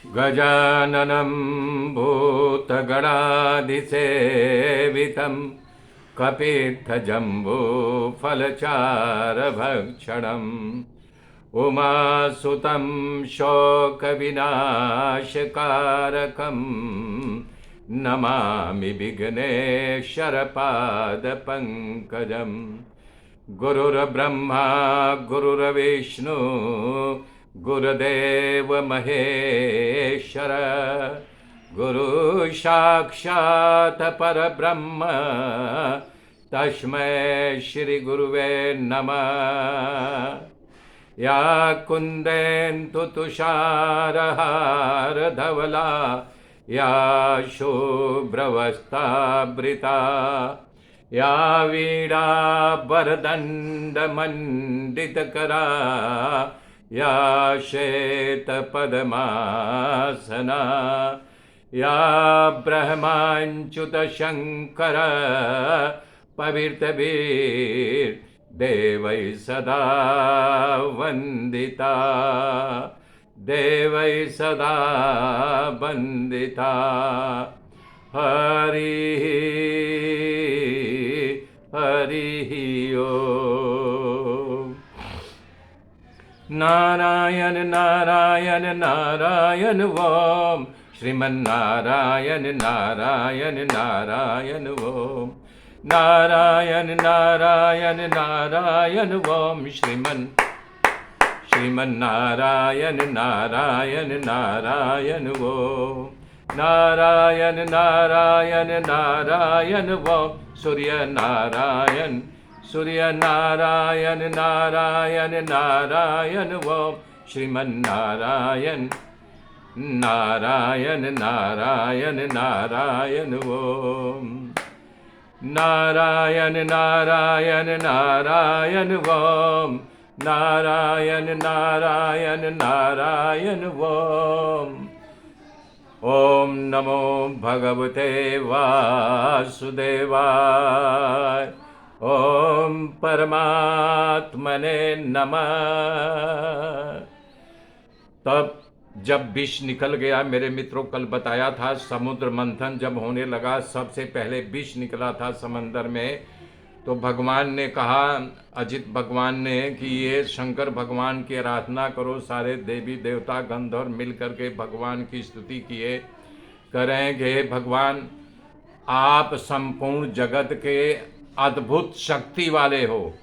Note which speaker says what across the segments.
Speaker 1: गजाननं भूतगणाधिसेवितं कपित्थजम्बूफलचारभक्षणम् उमासुतं शोकविनाशकारकं नमामि विघ्नेश्वरपादपङ्कजम्। गुरुर्ब्रह्मा गुरुर्विष्णु गुरुदेव महेश्वर गुरु साक्षात् परब्रह्म तस्मै श्री गुरुवे नमः। या कुन्देन्दु तुषारहार धवला या शुभ्रवस्त्रावृता या वीणावरदण्डमण्डितकरा या श्वेतपद्मासना या ब्रह्माच्युतशङ्कर पवित्रभिर्देवैः सदा वन्दिता देवैः सदा वन्दिता। हरिः हरिः ओम्। नारायण नारायण नारायण ओम श्रीमन्नारायण नारायण नारायण ओम नारायण नारायण नारायण ओम श्रीमन्नारायण नारायण नारायण ओम नारायण नारायण नारायण ओम सूर्य नारायण नारायण नारायण ओम श्रीमन्नारायण नारायण नारायण नारायण ओम नारायण नारायण नारायण ओम नारायण नारायण नारायण ओम। ओम नमो भगवते वासुदेवाय। ओम परमात्मने नमः। तब जब विष निकल गया, मेरे मित्रों कल बताया था, समुद्र मंथन जब होने लगा, सबसे पहले विष निकला था समंदर में, तो भगवान ने कहा, अजित भगवान ने, कि ये शंकर भगवान की आराधना करो। सारे देवी देवता गंधर्व मिल करके भगवान की स्तुति किए, करेंगे भगवान आप संपूर्ण जगत के अद्भुत शक्ति वाले हो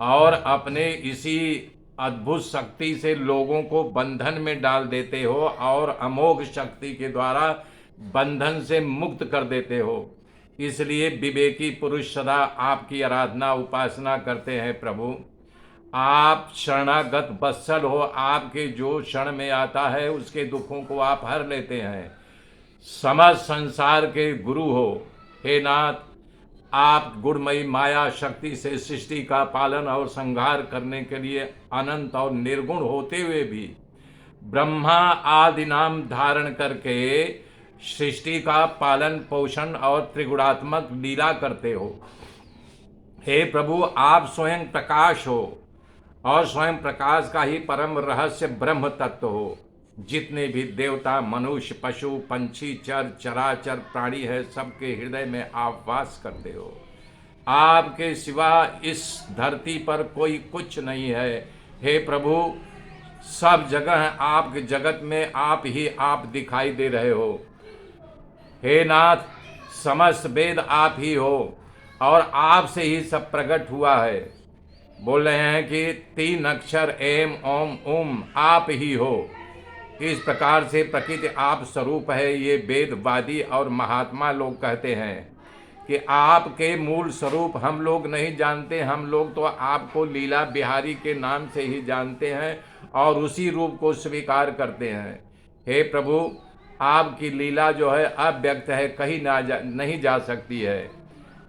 Speaker 1: और अपने इसी अद्भुत शक्ति से लोगों को बंधन में डाल देते हो और अमोघ शक्ति के द्वारा बंधन से मुक्त कर देते हो। इसलिए विवेकी पुरुष सदा आपकी आराधना उपासना करते हैं। प्रभु आप शरणागत वत्सल हो, आपके जो शरण में आता है उसके दुखों को आप हर लेते हैं। समस्त संसार के गुरु हो। हे नाथ, आप गुणमयी माया शक्ति से सृष्टि का पालन और संहार करने के लिए अनंत और निर्गुण होते हुए भी ब्रह्मा आदि नाम धारण करके सृष्टि का पालन पोषण और त्रिगुणात्मक लीला करते हो। हे प्रभु, आप स्वयं प्रकाश हो और स्वयं प्रकाश का ही परम रहस्य ब्रह्म तत्व हो। जितने भी देवता, मनुष्य, पशु, पंछी, चराचर प्राणी है, सबके हृदय में आप वास करते हो। आपके सिवा इस धरती पर कोई कुछ नहीं है। हे प्रभु, सब जगह आपके जगत में आप ही आप दिखाई दे रहे हो। हे नाथ, समस्त वेद आप ही हो और आपसे ही सब प्रकट हुआ है। बोल रहे हैं कि 3 अक्षर एम ओम उम आप ही हो। इस प्रकार से प्रकृति आप स्वरूप है। ये वेदवादी और महात्मा लोग कहते हैं कि आपके मूल स्वरूप हम लोग नहीं जानते। हम लोग तो आपको लीला बिहारी के नाम से ही जानते हैं और उसी रूप को स्वीकार करते हैं। हे प्रभु, आपकी लीला जो है अव्यक्त है, कहीं नहीं जा सकती है।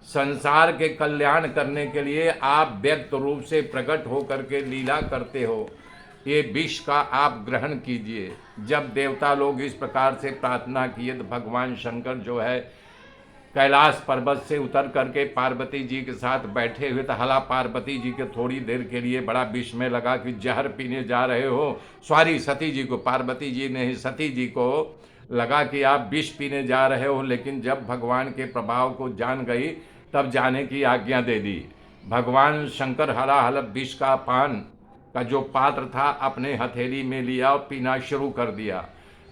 Speaker 1: संसार के कल्याण करने के लिए आप व्यक्त रूप से प्रकट होकर के लीला करते हो। ये विष का आप ग्रहण कीजिए। जब देवता लोग इस प्रकार से प्रार्थना किए तो भगवान शंकर जो है कैलाश पर्वत से उतर करके पार्वती जी के साथ बैठे हुए थे। हला पार्वती जी के थोड़ी देर के लिए बड़ा विस्मय लगा कि जहर पीने जा रहे हो। सॉरी, सती जी को, पार्वती जी ने ही सती जी को लगा कि आप विष पीने जा रहे हो, लेकिन जब भगवान के प्रभाव को जान गई तब जाने की आज्ञा दे दी। भगवान शंकर हलाहल विष का पान का जो पात्र था अपने हथेली में लिया और पीना शुरू कर दिया,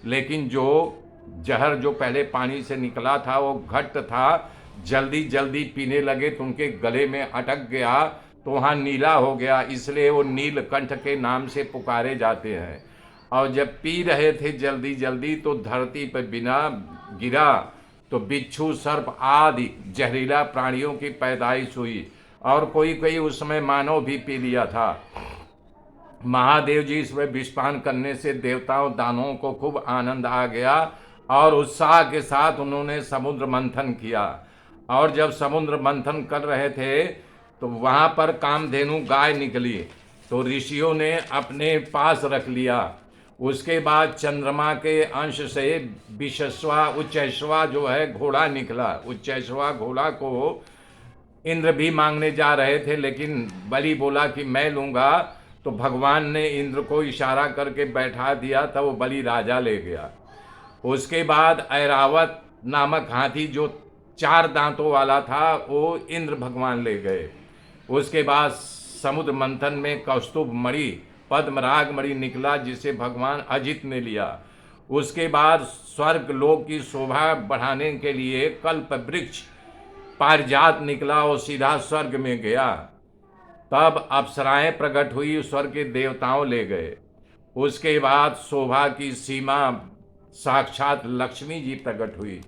Speaker 1: लेकिन जो जहर जो पहले पानी से निकला था वो घट्ट था। जल्दी जल्दी पीने लगे तो उनके गले में अटक गया, तो वहाँ नीला हो गया, इसलिए वो नीलकंठ के नाम से पुकारे जाते हैं। और जब पी रहे थे जल्दी जल्दी तो धरती पर बिना गिरा तो बिच्छू सर्प आदि जहरीला प्राणियों की पैदाइश हुई, और कोई कोई उस समय मानव भी पी लिया था। महादेव जी इसमें विषपान करने से देवताओं दानवों को खूब आनंद आ गया और उत्साह के साथ उन्होंने समुद्र मंथन किया। और जब समुद्र मंथन कर रहे थे तो वहाँ पर कामधेनु गाय निकली, तो ऋषियों ने अपने पास रख लिया। उसके बाद चंद्रमा के अंश से विशस्वा उच्चैश्वा जो है घोड़ा निकला। उच्चैश्वा घोड़ा को इंद्र भी मांगने जा रहे थे, लेकिन बलि बोला कि मैं लूँगा, तो भगवान ने इंद्र को इशारा करके बैठा दिया, तब वो बलि राजा ले गया। उसके बाद ऐरावत नामक हाथी जो 4 दांतों वाला था वो इंद्र भगवान ले गए। उसके बाद समुद्र मंथन में कौस्तुभ मणि पद्मराग मणि निकला, जिसे भगवान अजित ने लिया। उसके बाद स्वर्ग लोक की शोभा बढ़ाने के लिए कल्प वृक्ष पारिजात निकला और सीधा स्वर्ग में गया। तब अप्सराएं प्रकट हुई, स्वर्ग के देवताओं ले गए। उसके बाद शोभा की सीमा साक्षात लक्ष्मी जी प्रकट हुई।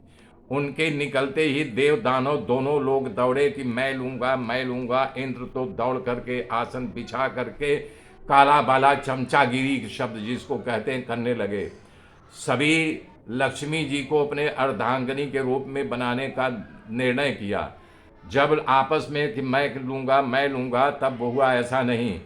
Speaker 1: उनके निकलते ही देव दानव दोनों लोग दौड़े कि मैं लूँगा मैं लूँगा। इंद्र तो दौड़ करके आसन बिछा करके काला बाला चमचागिरी शब्द जिसको कहते हैं करने लगे। सभी लक्ष्मी जी को अपने अर्धांगिनी के रूप में बनाने का निर्णय किया। जब आपस में कि मैं लूँगा, तब हुआ ऐसा नहीं।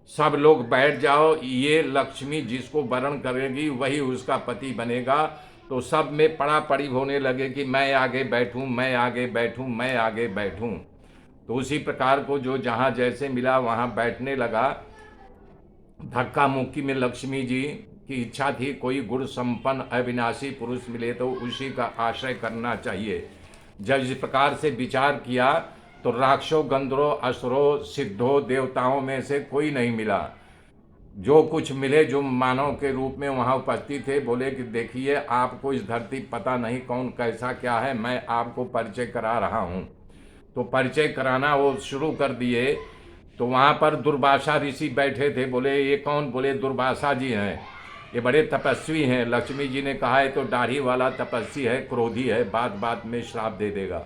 Speaker 1: सब लोग बैठ जाओ, ये लक्ष्मी जिसको वरण करेगी वही उसका पति बनेगा। तो सब में पड़ा पड़ी होने लगे कि मैं आगे बैठूं, मैं आगे बैठूं, मैं आगे बैठूं। तो उसी प्रकार को जो जहाँ जैसे मिला वहाँ बैठने लगा। धक्का मुक्की में लक्ष्मी जी की इच्छा थी कोई गुण संपन्न अविनाशी पुरुष मिले तो उसी का आश्रय करना चाहिए। जब इस प्रकार से विचार किया तो राक्षसों, गंधर्वों, असुरों, सिद्धों, देवताओं में से कोई नहीं मिला। जो कुछ मिले जो मानव के रूप में वहाँ उपस्थित थे, बोले कि देखिए आपको इस धरती पता नहीं कौन कैसा क्या है, मैं आपको परिचय करा रहा हूँ। तो परिचय कराना वो शुरू कर दिए। तो वहाँ पर दुर्वासा ऋषि बैठे थे। बोले ये कौन? बोले दुर्वासा जी हैं, ये बड़े तपस्वी हैं। लक्ष्मी जी ने कहा है तो दाढ़ी वाला तपस्वी है, क्रोधी है, बात बात में श्राप दे देगा।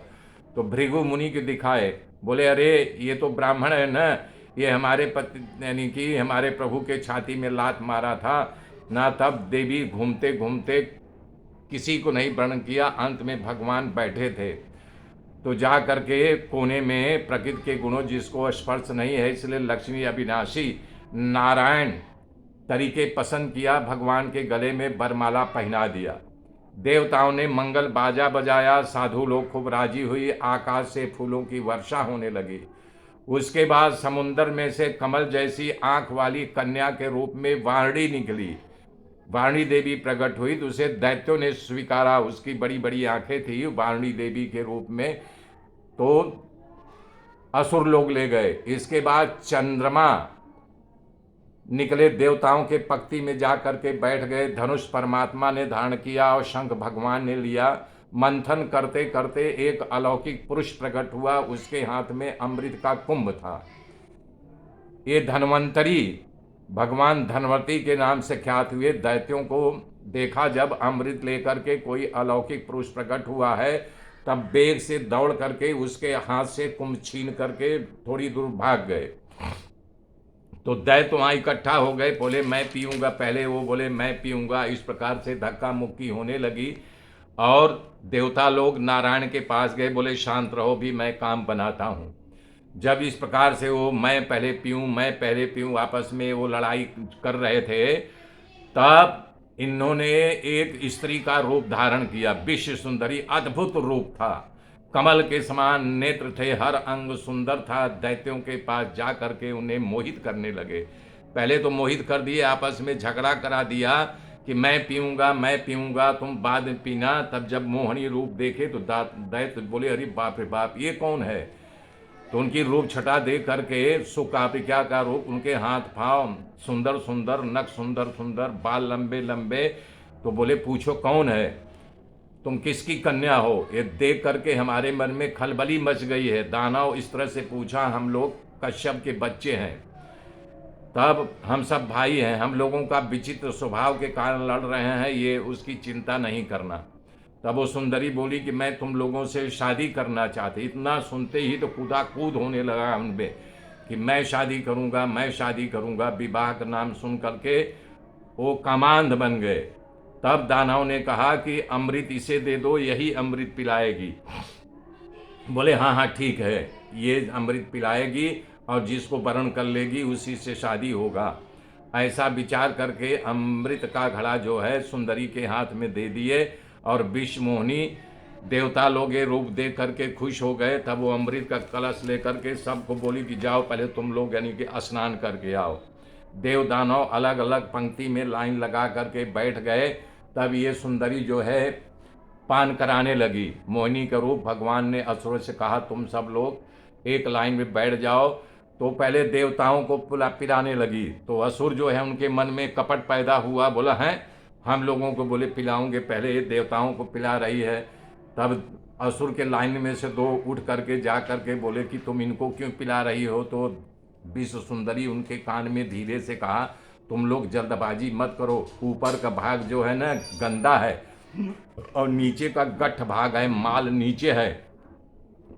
Speaker 1: तो भृगु मुनि के दिखाए, बोले अरे ये तो ब्राह्मण है न, ये हमारे पति यानी कि हमारे प्रभु के छाती में लात मारा था ना। तब देवी घूमते घूमते किसी को नहीं वर्ण किया, अंत में भगवान बैठे थे। तो जा करके कोने में प्रकृति के गुणों जिसको स्पर्श नहीं है, इसलिए लक्ष्मी अविनाशी नारायण तरीके पसंद किया, भगवान के गले में बरमाला पहना दिया। देवताओं ने मंगल बाजा बजाया, साधु लोग खूब राजी हुई, आकाश से फूलों की वर्षा होने लगी। उसके बाद समुंदर में से कमल जैसी आंख वाली कन्या के रूप में वाणी निकली। वाणी देवी प्रकट हुई तो उसे दैत्यों ने स्वीकारा। उसकी बड़ी बड़ी आंखें थी वाणी देवी के रूप में, तो असुर लोग ले गए। इसके बाद चंद्रमा निकले, देवताओं के पंक्ति में जा करके बैठ गए। धनुष परमात्मा ने धारण किया और शंख भगवान ने लिया। मंथन करते करते एक अलौकिक पुरुष प्रकट हुआ, उसके हाथ में अमृत का कुंभ था। ये धन्वंतरी भगवान धनवंतरी के नाम से ख्यात हुए। दैत्यों को देखा जब अमृत लेकर के कोई अलौकिक पुरुष प्रकट हुआ है, तब बेग से दौड़ करके उसके हाथ से कुंभ छीन करके थोड़ी दूर भाग गए। तो दैत्य वहाँ इकट्ठा हो गए, बोले मैं पीऊँगा पहले, वो बोले मैं पीऊँगा। इस प्रकार से धक्का मुक्की होने लगी और देवता लोग नारायण के पास गए, बोले शांत रहो भी मैं काम बनाता हूँ। जब इस प्रकार से वो मैं पहले पीऊँ आपस में वो लड़ाई कर रहे थे, तब इन्होंने एक स्त्री का रूप धारण किया। विश्व सुंदरी अद्भुत रूप था, कमल के समान नेत्र थे, हर अंग सुंदर था। दैत्यों के पास जा करके उन्हें मोहित करने लगे। पहले तो मोहित कर दिए, आपस में झगड़ा करा दिया कि मैं पीऊंगा, तुम बाद में पीना। तब जब मोहनी रूप देखे तो दैत्य बोले, अरे बाप रे बाप, ये कौन है? तो उनकी रूप छटा देख करके सुकापिका का रूप, उनके हाथ पाँव सुंदर सुंदर, नख सुंदर सुंदर, बाल लंबे लंबे। तो बोले, पूछो कौन है, तुम किसकी कन्या हो? ये देख करके हमारे मन में खलबली मच गई है। दानव इस तरह से पूछा, हम लोग कश्यप के बच्चे हैं, तब हम सब भाई हैं, हम लोगों का विचित्र स्वभाव के कारण लड़ रहे हैं, ये उसकी चिंता नहीं करना। तब वो सुंदरी बोली कि मैं तुम लोगों से शादी करना चाहती। इतना सुनते ही तो कूदा कूद होने लगा उनमें कि मैं शादी करूंगा, मैं शादी करूंगा। विवाह का नाम सुन करके वो कामांध बन गए। तब दानव ने कहा कि अमृत इसे दे दो, यही अमृत पिलाएगी। बोले हाँ हाँ ठीक है, ये अमृत पिलाएगी और जिसको वरण कर लेगी उसी से शादी होगा। ऐसा विचार करके अमृत का घड़ा जो है सुंदरी के हाथ में दे दिए और विष मोहिनी देवता लोग ये रूप देख करके खुश हो गए। तब वो अमृत का कलश लेकर के सबको बोली कि जाओ पहले तुम लोग यानी कि स्नान करके आओ। देव दानव अलग अलग पंक्ति में लाइन लगा करके बैठ गए। तब ये सुंदरी जो है पान कराने लगी। मोहिनी का रूप भगवान ने असुरों से कहा, तुम सब लोग एक लाइन में बैठ जाओ। तो पहले देवताओं को पिलाने लगी। तो असुर जो है उनके मन में कपट पैदा हुआ, बोला है हम लोगों को बोले पिलाऊंगे, पहले ये देवताओं को पिला रही है। तब असुर के लाइन में से दो उठ करके जा करके बोले कि तुम इनको क्यों पिला रही हो? तो विश्व सुंदरी उनके कान में धीरे से कहा, तुम लोग जल्दबाजी मत करो, ऊपर का भाग जो है ना गंदा है और नीचे का गठ भाग है, माल नीचे है,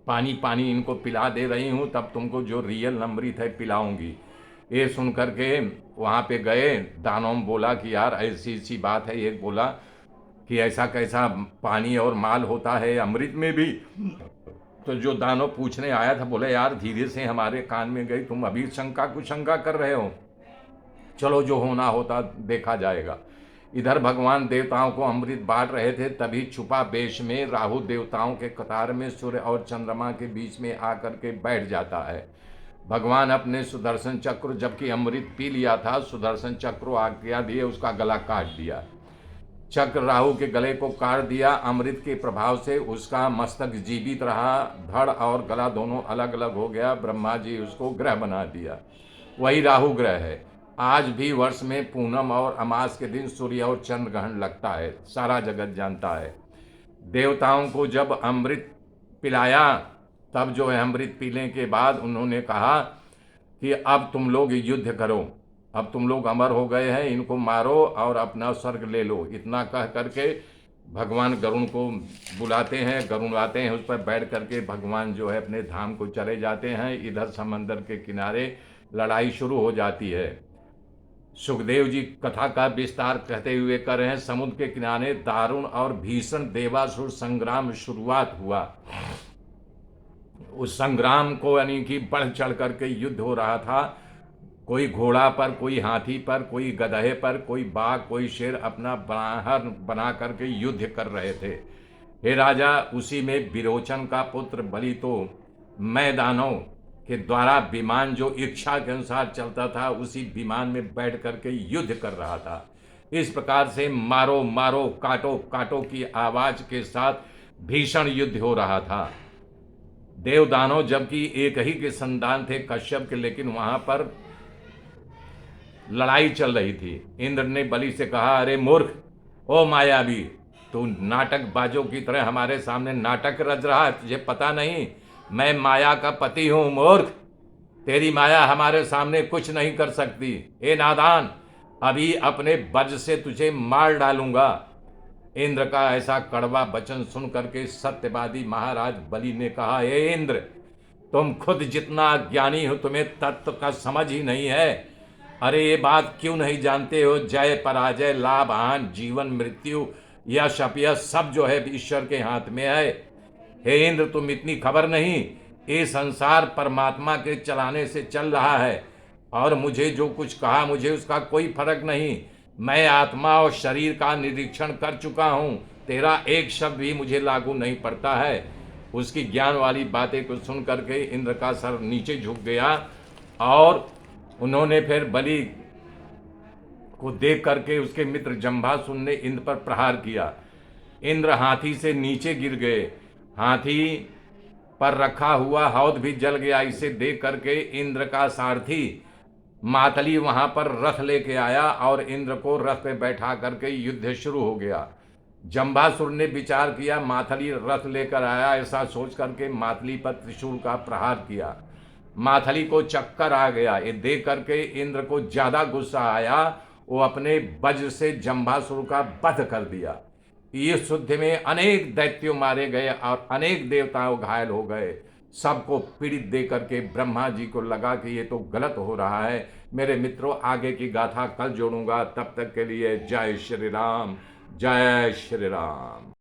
Speaker 1: पानी पानी इनको पिला दे रही हूँ, तब तुमको जो रियल अमृत है पिलाऊंगी। ये सुन करके वहाँ पे गए। दानव बोला कि यार ऐसी ऐसी बात है। एक बोला कि ऐसा कैसा पानी और माल होता है अमृत में भी? तो जो दानव पूछने आया था बोले, यार धीरे से हमारे कान में गई, तुम अभी शंका कुशंका कर रहे हो, चलो जो होना होता देखा जाएगा। इधर भगवान देवताओं को अमृत बांट रहे थे, तभी छुपा वेश में राहु देवताओं के कतार में सूर्य और चंद्रमा के बीच में आकर के बैठ जाता है। भगवान अपने सुदर्शन चक्र, जबकि अमृत पी लिया था, सुदर्शन चक्र आज्ञा दिए उसका गला काट दिया। चक्र राहु के गले को काट दिया। अमृत के प्रभाव से उसका मस्तक जीवित रहा, धड़ और गला दोनों अलग अलग हो गया। ब्रह्मा जी उसको ग्रह बना दिया, वही राहु ग्रह है। आज भी वर्ष में पूनम और अमास के दिन सूर्य और चंद्र ग्रहण लगता है, सारा जगत जानता है। देवताओं को जब अमृत पिलाया, तब जो है अमृत पीने के बाद उन्होंने कहा कि अब तुम लोग युद्ध करो, अब तुम लोग अमर हो गए हैं, इनको मारो और अपना स्वर्ग ले लो। इतना कह करके भगवान गरुण को बुलाते हैं, गरुण आते हैं, उस पर बैठ करके भगवान जो है अपने धाम को चले जाते हैं। इधर समंदर के किनारे लड़ाई शुरू हो जाती है। सुखदेव जी कथा का विस्तार कहते हुए कर रहे हैं। समुद्र के किनारे दारुण और भीषण देवासुर संग्राम शुरुआत हुआ। उस संग्राम को यानी कि बढ़ चढ़ करके युद्ध हो रहा था। कोई घोड़ा पर, कोई हाथी पर, कोई गधे पर, कोई बाघ, कोई शेर अपना बाहर बना करके युद्ध कर रहे थे। हे राजा, उसी में विरोचन का पुत्र बलि तो मैदानों के द्वारा विमान जो इच्छा के अनुसार चलता था, उसी विमान में बैठ करके युद्ध कर रहा था। इस प्रकार से मारो मारो, काटो काटो की आवाज के साथ भीषण युद्ध हो रहा था। देव दानव जबकि एक ही के संतान थे, कश्यप के, लेकिन वहां पर लड़ाई चल रही थी। इंद्र ने बलि से कहा, अरे मूर्ख, ओ मायावी, तू नाटक बाजों की तरह हमारे सामने नाटक रच रहा है, तुझे पता नहीं मैं माया का पति हूं? मूर्ख, तेरी माया हमारे सामने कुछ नहीं कर सकती। ए नादान, अभी अपने वज्र से तुझे मार डालूंगा। इंद्र का ऐसा कड़वा वचन सुन करके सत्यवादी महाराज बलि ने कहा, हे इंद्र, तुम खुद जितना ज्ञानी हो, तुम्हें तत्व का समझ ही नहीं है। अरे ये बात क्यों नहीं जानते हो? जय पराजय, लाभ हानि, जीवन मृत्यु, यश अपयश सब जो है ईश्वर के हाथ में है। हे इंद्र, तुम इतनी खबर नहीं, ये संसार परमात्मा के चलाने से चल रहा है और मुझे जो कुछ कहा मुझे उसका कोई फर्क नहीं। मैं आत्मा और शरीर का निरीक्षण कर चुका हूँ, तेरा एक शब्द भी मुझे लागू नहीं पड़ता है। उसकी ज्ञान वाली बातें को सुन करके इंद्र का सर नीचे झुक गया और उन्होंने फिर बलि को देख करके उसके मित्र जंभासुर ने इंद्र पर प्रहार किया। इंद्र हाथी से नीचे गिर गए, हाथी पर रखा हुआ हौद भी जल गया। इसे देख करके इंद्र का सारथी मातली वहां पर रथ लेके आया और इंद्र को रथ पे बैठा करके युद्ध शुरू हो गया। जंभासुर ने विचार किया मातली रथ लेकर आया, ऐसा सोच करके मातली पर त्रिशूल का प्रहार किया। मातली को चक्कर आ गया। ये देख करके इंद्र को ज्यादा गुस्सा आया, वो अपने वज्र से जंभासुर का वध कर दिया। इस युद्ध में अनेक दैत्यों मारे गए और अनेक देवताओं घायल हो गए। सबको पीड़ित दे करके ब्रह्मा जी को लगा कि ये तो गलत हो रहा है। मेरे मित्रों, आगे की गाथा कल जोड़ूंगा। तब तक के लिए जय श्री राम, जय श्री राम।